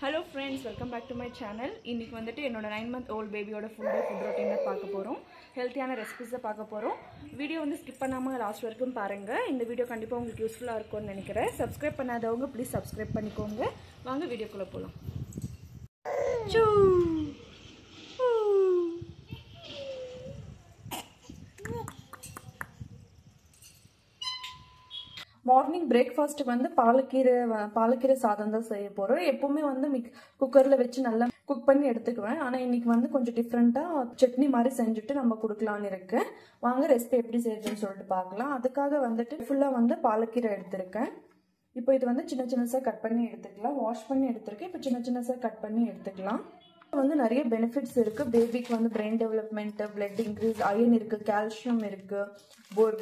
Hello friends, welcome back to my channel. இன்னைக்கு வந்துட்டு என்னோட 9 month old பேபியோட ஃபுட் ரொட்டீன் பார்க்க போறோம். ஹெல்தியான ரெசிபீஸ் பார்க்க போறோம். வீடியோ வந்து ஸ்கிப் பண்ணாம லாஸ்ட் வரைக்கும் பாருங்க. இந்த வீடியோ கண்டிப்பா உங்களுக்கு யூஸ்ஃபுல்லா இருக்கும்னு நினைக்கிறேன். Subscribe பண்ணாதவங்க ப்ளீஸ் Subscribe பண்ணிக்கோங்க. வாங்க வீடியோக்குள்ள போலாம். சூ மார்னிங் பிரேக்ஃபாஸ்ட்டுக்கு வந்து பாலக்கீரை சாதம் தான் செய்ய போகிறோம். எப்பவுமே வந்து குக்கரில் வச்சு நல்லா குக் பண்ணி எடுத்துக்குவேன். ஆனால் இன்னைக்கு வந்து கொஞ்சம் டிஃப்ரெண்ட்டாக சட்னி மாதிரி செஞ்சுட்டு நம்ம கொடுக்கலான்னு இருக்கேன். வாங்க ரெசிபி எப்படி செய்யுதுன்னு சொல்லிட்டு பார்க்கலாம். அதுக்காக வந்துட்டு ஃபுல்லாக வந்து பாலக்கீரை எடுத்திருக்கேன். இப்போ இது வந்து சின்ன சின்னசாக கட் பண்ணி எடுத்துக்கலாம். வாஷ் பண்ணி எடுத்திருக்கேன். இப்போ சின்ன சின்னசாக கட் பண்ணி எடுத்துக்கலாம். வந்து நிறைய பெனிஃபிட்ஸ் இருக்கு. பேபிக்கு வந்து brain development, blood increase, iron இருக்கு, கால்சியம் இருக்கு,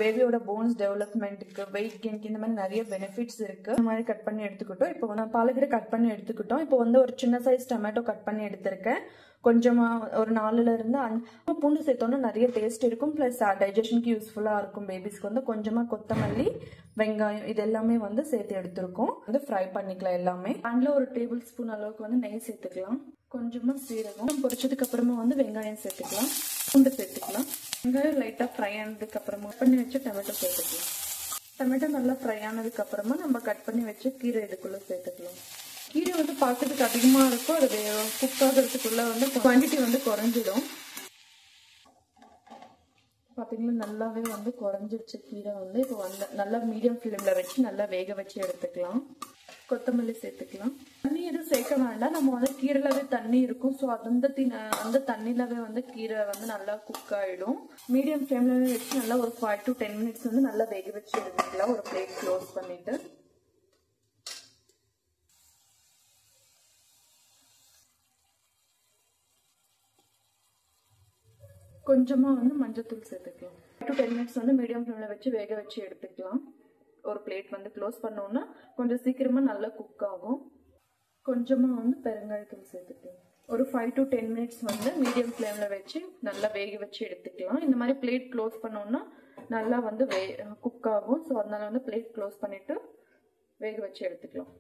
பேபியோட போன்ஸ் டெவலப்மெண்ட்டுக்கு, வெயிட் கெயின்க்கு, இந்த மாதிரி நிறைய பெனிஃபிட்ஸ் இருக்கு. இந்த மாதிரி கட் பண்ணி எடுத்துக்கிட்டோம். இப்போ வந்து பாலக்கீரை கட் பண்ணி எடுத்துக்கிட்டோம். இப்போ வந்து ஒரு சின்ன சைஸ் டொமேட்டோ கட் பண்ணி எடுத்திருக்கேன். கொஞ்சமா ஒரு 4ல இருந்து 5 பூண்டு சேர்த்தோன்னா நிறைய டேஸ்ட் இருக்கும். பிளஸ் டைஜஷனுக்கு யூஸ்ஃபுல்லா இருக்கும். பேபிஸ்க்கு வந்து கொஞ்சமா கொத்தமல்லி, வெங்காயம் இது எல்லாமே வந்து சேர்த்து எடுத்திருக்கோம். வந்து ஃப்ரை பண்ணிக்கலாம் எல்லாமே. பேன்ல ஒரு டேபிள் ஸ்பூன் அளவுக்கு வந்து நெய் சேர்த்துக்கலாம். கொஞ்சமா சீரகம் பொரிச்சதுக்கு அப்புறமா வந்து வெங்காயம் சேர்த்துக்கலாம். பூண்டு சேர்த்துக்கலாம். வெங்காயம் லைட்டா ஃப்ரை ஆனதுக்கு அப்புறமா பண்ணி வச்சு டொமேட்டோ சேர்த்துக்கலாம். டொமேட்டோ நல்லா ஃப்ரை ஆனதுக்கு அப்புறமா நம்ம கட் பண்ணி வச்சு கீரை இதுக்குள்ள சேர்த்துக்கலாம். கீரை வந்து பார்க்கறதுக்கு அதிகமா இருக்கும். அது குக் ஆகிறதுக்குள்ள வந்து குவான்டிட்டி வந்து குறைஞ்சிடும். பாத்தீங்கன்னா நல்லாவே வந்து குறைஞ்சிருச்சு கீரை வந்து. இப்போ வந்து நல்லா மீடியம் ஃப்ளேம்ல வச்சு நல்லா வேக வச்சு எடுத்துக்கலாம். கொத்தமல்லி சேர்த்துக்கலாம். தண்ணி எதுவும் சேர்க்க வேண்டாம். நம்ம வந்து கீரைலவே தண்ணி இருக்கும். ஸோ அந்த தண்ணிலவே வந்து கீரை வந்து நல்லா குக் ஆயிடும். மீடியம் ஃப்ளேம்ல வச்சு நல்லா ஒரு 5 to 10 minutes வந்து நல்லா வேக வச்சு எடுத்துக்கலாம். ஒரு பிளேட் க்ளோஸ் பண்ணிட்டு கொஞ்சமா வந்து மஞ்சத்தூள் சேர்த்துக்கலாம். 5 to 10 minutes வந்து மீடியம் ஃப்ளேம்ல வச்சு வேக வச்சு எடுத்துக்கலாம். ஒரு பிளேட் வந்து க்ளோஸ் பண்ணோம்னா கொஞ்சம் சீக்கிரமா நல்லா குக் ஆகும். கொஞ்சமா வந்து பெருங்காயத்தூள் சேர்த்துக்கலாம். ஒரு 5 to 10 minutes வந்து மீடியம் ஃப்ளேம்ல வச்சு நல்லா வேக வச்சு எடுத்துக்கலாம். இந்த மாதிரி பிளேட் க்ளோஸ் பண்ணோம்னா நல்லா வந்து குக் ஆகும். ஸோ அதனால வந்து பிளேட் க்ளோஸ் பண்ணிட்டு வேக வச்சு எடுத்துக்கலாம்.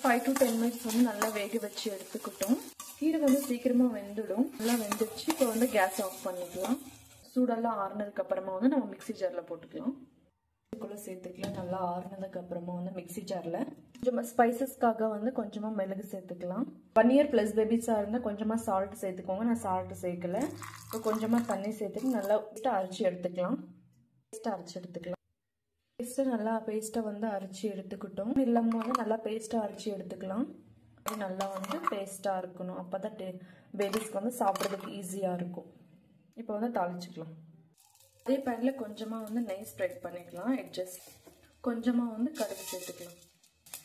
5 to 10 minutes வந்து நல்லா வேக வச்சு எடுத்துக்கிட்டோம். கீரை வந்து சீக்கிரமா வெந்துடும். நல்லா வெந்துடுச்சு. இப்போ வந்து கேஸ் ஆஃப் பண்ணிக்கலாம். சூடெல்லாம் ஆறுனதுக்கு அப்புறமா வந்து நம்ம மிக்ஸி ஜார்ல போட்டுக்கலாம். இதுக்குள்ள சேர்த்துக்கலாம். நல்லா ஆறுனதுக்கு அப்புறமா வந்து மிக்ஸி ஜார்ல கொஞ்சமா ஸ்பைசஸ்க்காக வந்து கொஞ்சமா மிளகு சேர்த்துக்கலாம். 1 year plus பேபிஸா இருந்தா கொஞ்சமா சால்ட் சேர்த்துக்கோங்க. நான் சால்ட் சேர்க்கல. இப்போ கொஞ்சமா தண்ணி சேர்த்துட்டு நல்லா அரைச்சி எடுத்துக்கலாம். பேஸ்ட்டை வந்து அரைச்சி எடுத்துக்கிட்டோம். இல்லாம வந்து நல்லா பேஸ்ட்டா அரைச்சி எடுத்துக்கலாம். நல்லா வந்து பேஸ்டா இருக்கணும். அப்பதான் பேபிஸ்க்கு வந்து சாப்பிட்றதுக்கு ஈஸியா இருக்கும். இப்போ வந்து தாளிச்சுக்கலாம். அதே பேன்ல கொஞ்சமா வந்து நெய் ஸ்ப்ரெட் பண்ணிக்கலாம். எட்ஜஸ் கொஞ்சமா வந்து கடுகு சேர்த்துக்கலாம்.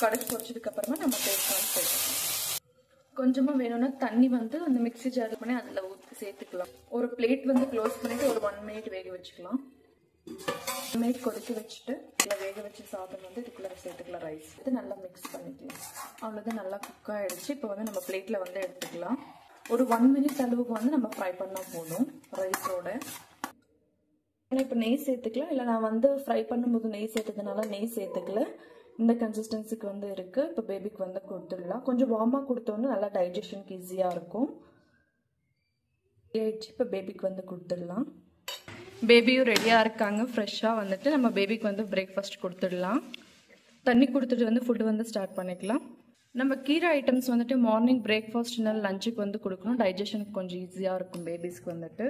கடுகு பொரிச்சதுக்கு அப்புறமா நம்ம பேஸ்ட் வந்து சேர்த்துக்கலாம். கொஞ்சமா வேணும்னா தண்ணி வந்து அந்த மிக்ஸி ஜார் பண்ணி அதுல ஊற்றி சேர்த்துக்கலாம். ஒரு பிளேட் வந்து க்ளோஸ் பண்ணிட்டு ஒரு 1 minute வேக வச்சுக்கலாம். 1 minute கொதிக்க வச்சுட்டு இல்லை வேக வச்ச சாதம் வந்து இதுக்குள்ள சேர்த்துக்கலாம். ரைஸ் இது நல்லா மிக்ஸ் பண்ணிக்கலாம். அவ்வளோதான், நல்லா குக் ஆயிடுச்சு. இப்போ வந்து நம்ம பிளேட்ல வந்து எடுத்துக்கலாம். ஒரு 1 minute அளவுக்கு வந்து நம்ம ஃப்ரை பண்ணா போதும் ரைஸோட. இப்போ நெய் சேர்த்துக்கலாம். இல்லை நான் வந்து ஃப்ரை பண்ணும்போது நெய் சேர்த்ததுனால நெய் சேர்த்துக்கல. இந்த கன்சிஸ்டன்சிக்கு வந்து இருக்கு. இப்போ பேபிக்கு வந்து கொடுத்துடலாம். கொஞ்சம் வார்மா கொடுத்தோன்னு நல்லா டைஜஷனுக்கு ஈஸியா இருக்கும். இப்போ பேபிக்கு வந்து கொடுத்துடலாம். பேபியும் ரெடியா இருக்காங்க. ஃப்ரெஷ்ஷா வந்துட்டு நம்ம பேபிக்கு வந்து பிரேக்ஃபாஸ்ட் கொடுத்துடலாம். தண்ணி கொடுத்துட்டு வந்து ஃபுட்டு வந்து ஸ்டார்ட் பண்ணிக்கலாம். நம்ம கீரை ஐட்டம்ஸ் வந்துட்டு மார்னிங் பிரேக்ஃபாஸ்ட் லஞ்சுக்கு வந்து கொடுக்கணும். டைஜஷனுக்கு கொஞ்சம் ஈஸியா இருக்கும் பேபிஸ்க்கு வந்துட்டு.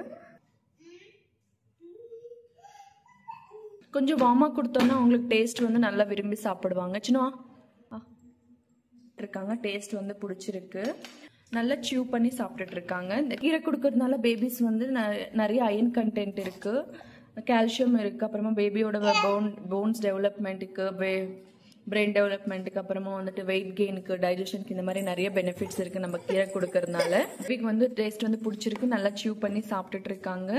கொஞ்சம் வார்மா கொடுத்தோம்னா அவங்களுக்கு டேஸ்ட் வந்து நல்லா விரும்பி சாப்பிடுவாங்க. சின்ன இருக்காங்க, டேஸ்ட் வந்து பிடிச்சிருக்கு. நல்லா சியூ பண்ணி சாப்பிட்டுட்டு இருக்காங்க. இந்த கீரை கொடுக்கறதுனால பேபிஸ் வந்து நிறைய அயன் கண்டென்ட் இருக்கு, கால்சியம் இருக்கு. அப்புறமா பேபியோட போன்ஸ் டெவலப்மெண்ட்டுக்கு, பிரெயின் டெவலப்மெண்ட்டுக்கு, அப்புறமா வந்துட்டு வெயிட் கெயினுக்கு, டைஜஷனுக்கு, இந்த மாதிரி நிறைய பெனிஃபிட்ஸ் இருக்கு நம்ம கீரை கொடுக்கறதுனால. பேபிக்கு வந்து டேஸ்ட் வந்து பிடிச்சிருக்கு. நல்லா சியூ பண்ணி சாப்பிட்டுட்டு இருக்காங்க.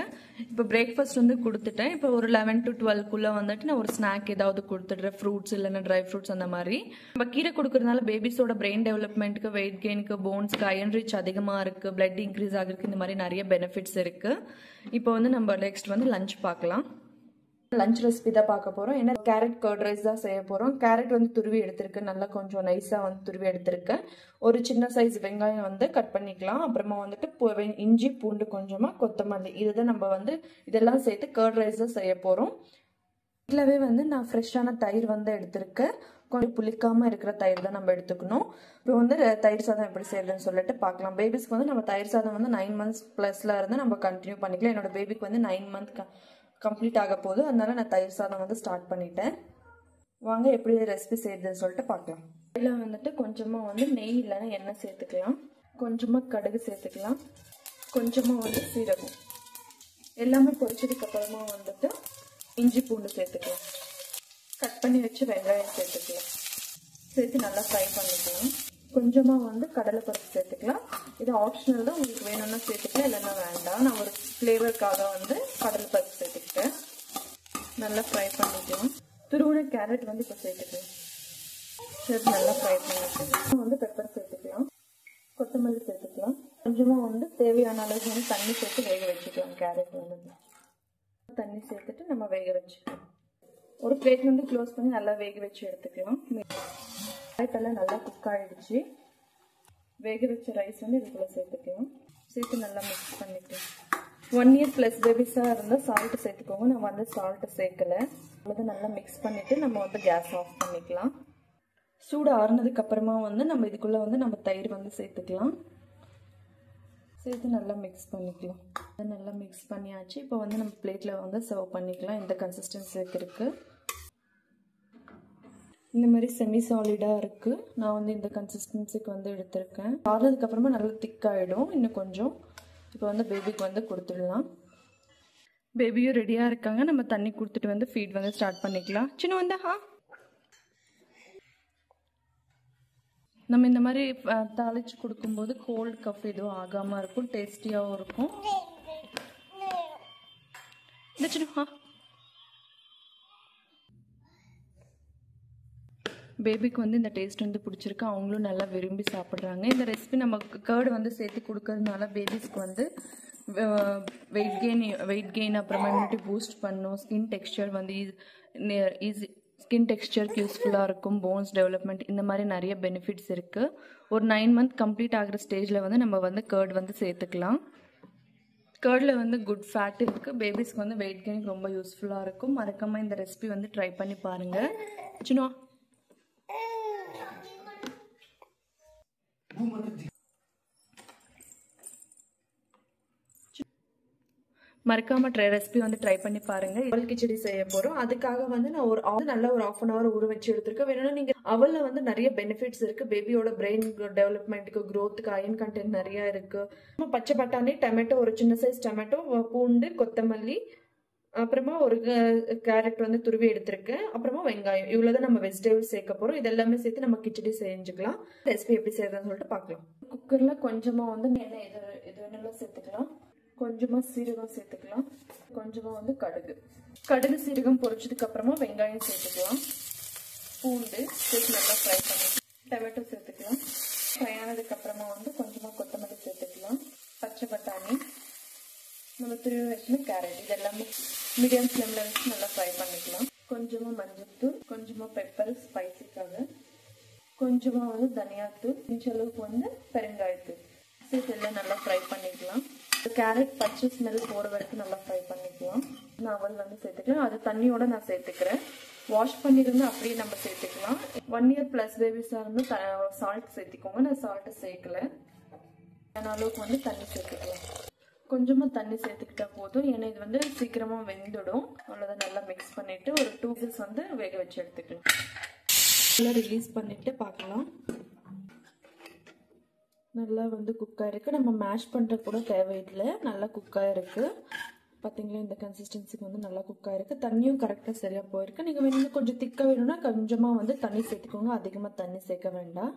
இப்போ பிரேக்ஃபாஸ்ட் வந்து கொடுத்துட்டேன். இப்போ ஒரு 11 to 12 வந்துட்டு நான் ஒரு ஸ்நாக் ஏதாவது கொடுத்துடுறேன். ஃப்ரூட்ஸ் இல்லைன்னா ட்ரை ஃப்ரூட்ஸ் அந்த மாதிரி. நம்ம கீரை கொடுக்கறதுனால பேபிஸோட பிரெயின் டெவலப்மெண்ட்டுக்கு, வெயிட் கெயினுக்கு, போன்ஸ்க்கு அயன் ரிச் அதிகமாக இருக்கு, பிளட் இன்க்ரீஸ் ஆகிறதுக்கு, இந்த மாதிரி நிறைய பெனிஃபிட்ஸ் இருக்கு. இப்போ வந்து நம்ம நெக்ஸ்ட் வந்து லஞ்ச் பார்க்கலாம். லஞ்ச் ரெசிபி தான் பார்க்க போகிறோம். ஏன்னா கேரட் கர்ட் ரைஸ் தான் செய்ய போகிறோம். கேரட் வந்து துருவி எடுத்திருக்கேன், நல்லா கொஞ்சம் நைஸாக வந்து துருவி எடுத்திருக்கேன். ஒரு சின்ன சைஸ் வெங்காயம் வந்து கட் பண்ணிக்கலாம். அப்புறமா வந்துட்டு இஞ்சி பூண்டு கொஞ்சமாக கொத்தமல்லி, இதுதான் நம்ம வந்து இதெல்லாம் சேர்த்து கர்ட் ரைஸ் தான் செய்ய போகிறோம். வீட்டிலவே வந்து நான் ஃப்ரெஷ்ஷான தயிர் வந்து எடுத்திருக்கேன். கொஞ்சம் புளிக்காமல் இருக்கிற தயிர் தான் நம்ம எடுத்துக்கணும். இப்போ வந்து தயிர் சாதம் எப்படி செய்யறதுன்னு சொல்லிட்டு பார்க்கலாம். பேபிஸ்க்கு வந்து நம்ம தயிர் சாதம் வந்து 9 months ப்ளஸில் இருந்து நம்ம கண்டினியூ பண்ணிக்கலாம். என்னோட பேபிக்கு வந்து 9 month கம்ப்ளீட் ஆக போகுது. அதனால நான் தயிர் சாதம் வந்து ஸ்டார்ட் பண்ணிட்டேன். வாங்க எப்படி ரெசிபி செய்யறதுன்னு சொல்லிட்டு பார்க்கலாம். இதில் வந்துட்டு கொஞ்சமாக வந்து நெய் இல்லைன்னா எண்ணெய் சேர்த்துக்கலாம். கொஞ்சமாக கடுகு சேர்த்துக்கலாம். கொஞ்சமாக வந்து சீரகம். எல்லாமே பொரிச்சதுக்கு அப்புறமா வந்துட்டு இஞ்சி பூண்டு சேர்த்துக்கலாம். கட் பண்ணி வச்சு வெங்காயம் சேர்த்துக்கலாம். சேர்த்து நல்லா ஃப்ரை பண்ணிக்கலாம். கொஞ்சமாக வந்து கடலைப்பருப்பு சேர்த்துக்கலாம். இது ஆப்ஷனல் தான், உங்களுக்கு வேணும்னா சேர்த்துக்கலாம், இல்லைன்னா வேண்டாம். நான் ஒரு ஃப்ளேவருக்காக வந்து கடலைப்பருப்பு சேர்த்துக்கிட்டேன். நல்லா ஃப்ரை பண்ணிக்கலாம். துருவின கேரட் வந்து இப்போ சேர்த்துக்கலாம். சேர்த்து நல்லா ஃப்ரை பண்ணிக்கலாம். வந்து பெப்பர் சேர்த்துக்கலாம். கொத்தமல்லி சேர்த்துக்கலாம். கொஞ்சமாக வந்து தேவையான அளவுக்கு வந்து தண்ணி சேர்த்து வேக வச்சுக்கலாம். கேரட் வந்து தண்ணி சேர்த்துட்டு நம்ம வேக வச்சுக்கலாம். ஒரு பிளேட் வந்து க்ளோஸ் பண்ணி நல்லா வேக வச்சு எடுத்துக்கலாம். ரைட்டெல்லாம் நல்லா குக் ஆகிடுச்சு. வேக வச்ச ரைஸ் வந்து இதுக்குள்ளே சேர்த்துக்கலாம். சேர்த்து நல்லா மிக்ஸ் பண்ணிக்கலாம். 1 year ப்ளஸ் பேபிஸாக இருந்தால் சால்ட்டு சேர்த்துக்கோங்க. நான் வந்து சால்ட்டு சேர்க்கலை. அதை நல்லா மிக்ஸ் பண்ணிவிட்டு நம்ம வந்து கேஸ் ஆஃப் பண்ணிக்கலாம். சூடு ஆறுனதுக்கு அப்புறமா வந்து நம்ம இதுக்குள்ளே வந்து நம்ம தயிர் வந்து சேர்த்துக்கலாம். சேர்த்து நல்லா மிக்ஸ் பண்ணிக்கலாம். அதை நல்லா மிக்ஸ் பண்ணியாச்சு. இப்போ வந்து நம்ம பிளேட்டில் வந்து சர்வ் பண்ணிக்கலாம். இந்த கன்சிஸ்டன்சிக்கு இருக்குது. இந்த மாதிரி செமி சாலிடாக இருக்குது. நான் வந்து இந்த கன்சிஸ்டன்சிக்கு வந்து எடுத்திருக்கேன். ஆறுனதுக்கப்புறமா நல்லா திக்காகிடும் இன்னும் கொஞ்சம். இப்போ வந்து பேபிக்கு வந்து கொடுத்துடலாம். பேபியும் ரெடியாக இருக்காங்க. நம்ம தண்ணி கொடுத்துட்டு வந்து ஃபீட் வந்து ஸ்டார்ட் பண்ணிக்கலாம். சின்ன வந்து நம்ம இந்த மாதிரி தாளித்து கொடுக்கும்போது கோல்டு கஃப் எதுவும் ஆகாமல் இருக்கும். டேஸ்டியாகவும் இருக்கும். இந்த சின்ன பேபிக்கு வந்து இந்த டேஸ்ட் வந்து பிடிச்சிருக்கு. அவங்களும் நல்லா விரும்பி சாப்பிட்றாங்க. இந்த ரெசிபி நம்ம கர்டு வந்து சேர்த்து கொடுக்கறதுனால பேபிஸ்க்கு வந்து வெயிட் கெயின் அப்புறமா இம்யூனிட்டி பூஸ்ட் பண்ணும். ஸ்கின் டெக்ஸ்சர் வந்து ஸ்கின் டெக்ஸ்சருக்கு யூஸ்ஃபுல்லாக இருக்கும். போன்ஸ் டெவலப்மெண்ட், இந்த மாதிரி நிறைய பெனிஃபிட்ஸ் இருக்குது. ஒரு 9 month கம்ப்ளீட் ஆகிற ஸ்டேஜில் வந்து நம்ம வந்து கர்ட் வந்து சேர்த்துக்கலாம். கர்டில் வந்து குட் ஃபேட் இருக்குது. பேபிஸ்க்கு வந்து வெயிட் கெயின் ரொம்ப யூஸ்ஃபுல்லாக இருக்கும். மறக்காமல் இந்த ரெசிபி வந்து ட்ரை பண்ணி பாருங்கள். சின்ன மறக்காம ரெசிபி வந்து ட்ரை பண்ணி பாருங்க. அவல் கிச்சடி செய்ய போறோம். அதுக்காக வந்து நான் நல்ல ஒரு 1/2 hour ஊற வச்சு எடுத்திருக்கேன். வேணும்னா நீங்க அவல்ல வந்து நிறைய பெனிஃபிட்ஸ் இருக்கு. பேபியோட பிரெயின் டெவலப்மெண்ட்டுக்கு, க்ரோத்துக்கு அயன் கண்டென்ட் நிறைய இருக்கு. பச்சை பட்டாணி, டொமேட்டோ, ஒரு சின்ன சைஸ் டொமேட்டோ, பூண்டு, கொத்தமல்லி, அப்புறமா ஒரு கேரட் வந்து துருவி எடுத்திருக்கேன். அப்புறமா வெங்காயம், இவ்வளவுதான் நம்ம வெஜிடபிள்ஸ் சேர்க்க போறோம். இதெல்லாமே சேர்த்து நம்ம கிச்சடி செஞ்சுக்கலாம். ரெசிபி எப்படி செய்யறதுன்னு சொல்லிட்டு பார்க்கலாம். குக்கர்ல கொஞ்சமா வந்து எண்ணெய் எது வேணாலும் சேர்த்துக்கலாம். கொஞ்சமா சீரகம் சேர்த்துக்கலாம். கொஞ்சமா வந்து கடுகு சீரகம் பொரிச்சதுக்கு அப்புறமா வெங்காயம் சேர்த்துக்கலாம். பூண்டு சேர்த்து நல்லா ஃப்ரை பண்ணிக்கலாம். டொமேட்டோ சேர்த்துக்கலாம். ஃப்ரை ஆனதுக்கு அப்புறமா வந்து கொஞ்சமா கொத்தமல்லி சேர்த்துக்கலாம். பச்சை பட்டாணி, நம்ம துருவி வச்சுன்னா கேரட், இதெல்லாமே மீடியம் ஃப்ளேம்ல வச்சு நல்லா ஃப்ரை பண்ணிக்கலாம். கொஞ்சமா மஞ்சள்தூள், கொஞ்சமா பெப்பர் ஸ்பைசிக்காக, கொஞ்சமா வந்து தனியாத்தூள், இந்த அளவுக்கு வந்து பெருங்காயத்தூள் சேர்த்து எல்லாம் நல்லா ஃப்ரை பண்ணிக்கலாம். கேரட் பச்சை ஸ்மெல் போகிற வரைக்கும் நல்லா ஃப்ரை பண்ணிக்கலாம். நான் அவல் வந்து சேர்த்துக்கலாம். அது தண்ணியோட நான் சேர்த்துக்கிறேன். வாஷ் பண்ணிருந்து அப்படியே நம்ம சேர்த்துக்கலாம். 1 year ப்ளஸ் பேபிஸாக இருந்து சால்ட் சேர்த்திக்கோங்க. நான் சால்ட்டை சேர்க்கல. அளவுக்கு வந்து தண்ணி சேர்த்துக்கலாம். கொஞ்சமாக தண்ணி சேர்த்துக்கிட்டா போதும். ஏன்னா இது வந்து சீக்கிரமாக வெந்துடும். அவ்வளோதான். நல்லா மிக்ஸ் பண்ணிவிட்டு ஒரு 2 whistles வந்து வேக வச்சு எடுத்துக்கலாம். நல்லா ரிலீஸ் பண்ணிவிட்டு பார்க்கலாம். நல்லா வந்து குக்காக இருக்குது. நம்ம மேஷ் பண்ணுற கூட தேவையில்லை. நல்லா குக்காக இருக்குது. பார்த்தீங்களா, இந்த கன்சிஸ்டன்சிக்கு வந்து நல்லா குக்காக இருக்குது. தண்ணியும் கரெக்டாக சரியாக போயிருக்கு. நீங்கள் வேணும்னா கொஞ்சம் திக்காக வேணும்னா கொஞ்சமாக வந்து தண்ணி சேர்த்துக்கோங்க. அதிகமாக தண்ணி சேர்க்க வேண்டாம்.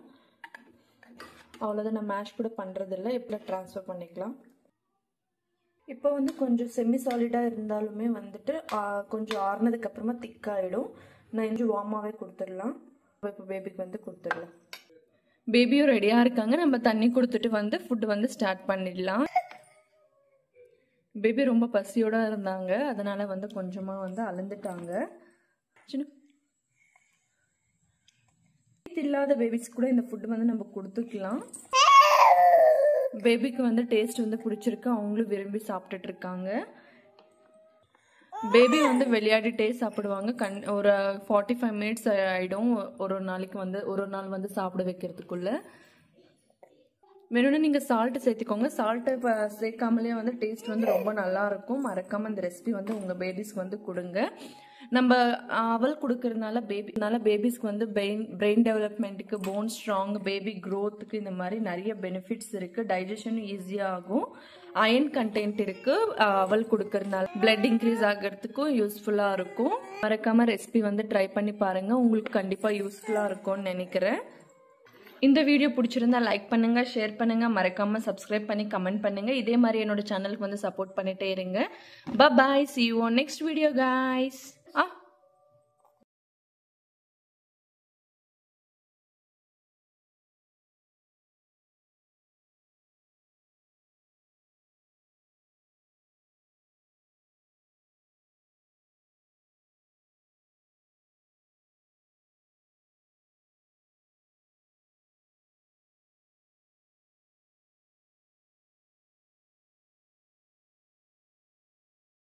அவ்வளோதான். நான் மேஷ் கூட பண்ணுறதில்ல. இப்படி ட்ரான்ஸ்ஃபர் பண்ணிக்கலாம். இப்போ வந்து கொஞ்சம் செமி சாலிடாக இருந்தாலுமே வந்துட்டு கொஞ்சம் ஆறுனதுக்கப்புறமா திக்காகிடும். நான் கொஞ்சம் வார்மாகவே கொடுத்துடலாம். இப்போ பேபிக்கு வந்து கொடுத்துடலாம். பேபியும் ரெடியாக இருக்காங்க. நம்ம தண்ணி கொடுத்துட்டு வந்து ஃபுட்டு வந்து ஸ்டார்ட் பண்ணிடலாம். பேபி ரொம்ப பசியோட இருந்தாங்க, அதனால வந்து கொஞ்சமா வந்து அழுந்துட்டாங்க. இல்லாத பேபிஸ் கூட இந்த ஃபுட் வந்து நம்ம கொடுத்துக்கலாம். பேபிக்கு வந்து டேஸ்ட் வந்து பிடிச்சிருக்கு, அவங்களும் விரும்பி சாப்பிட்டுட்டு இருக்காங்க. பேபி வந்து விளையாடிட்டே சாப்பிடுவாங்க. ஒரு 45 மினிட்ஸ் ஆயிடும் ஒரு நாளைக்கு வந்து, ஒரு நாள் வந்து சாப்பிட வைக்கிறதுக்குள்ள. வேணும்னா நீங்க சால்ட் சேர்த்துக்கோங்க. சால்ட் சேர்க்காமலே வந்து டேஸ்ட் வந்து ரொம்ப நல்லா இருக்கும். மறக்காம இந்த ரெசிபி வந்து உங்க பேபிஸ்க்கு வந்து கொடுங்க. நம்ம அவல் கொடுக்கறதுனால பேபிஸ்க்கு வந்து பிரெயின் டெவலப்மெண்ட்டுக்கு, போன் ஸ்ட்ராங், பேபி க்ரோத்துக்கு இந்த மாதிரி நிறைய பெனிஃபிட்ஸ் இருக்கு. டைஜஷனும் ஈஸியாக ஆகும். அயன் கண்டென்ட் இருக்கு அவல் கொடுக்கறதுனால. பிளட் இன்க்ரீஸ் ஆகிறதுக்கும் யூஸ்ஃபுல்லா இருக்கும். மறக்காம ரெசிபி வந்து ட்ரை பண்ணி பாருங்க, உங்களுக்கு கண்டிப்பா யூஸ்ஃபுல்லா இருக்கும்னு நினைக்கிறேன். இந்த வீடியோ பிடிச்சிருந்தா லைக் பண்ணுங்க, ஷேர் பண்ணுங்க, மறக்காம சப்ஸ்கிரைப் பண்ணி கமெண்ட் பண்ணுங்க. இதே மாதிரி என்னோட சேனலுக்கு வந்து சப்போர்ட் பண்ணிட்டே இருங்க. Bye bye, see you on next video guys.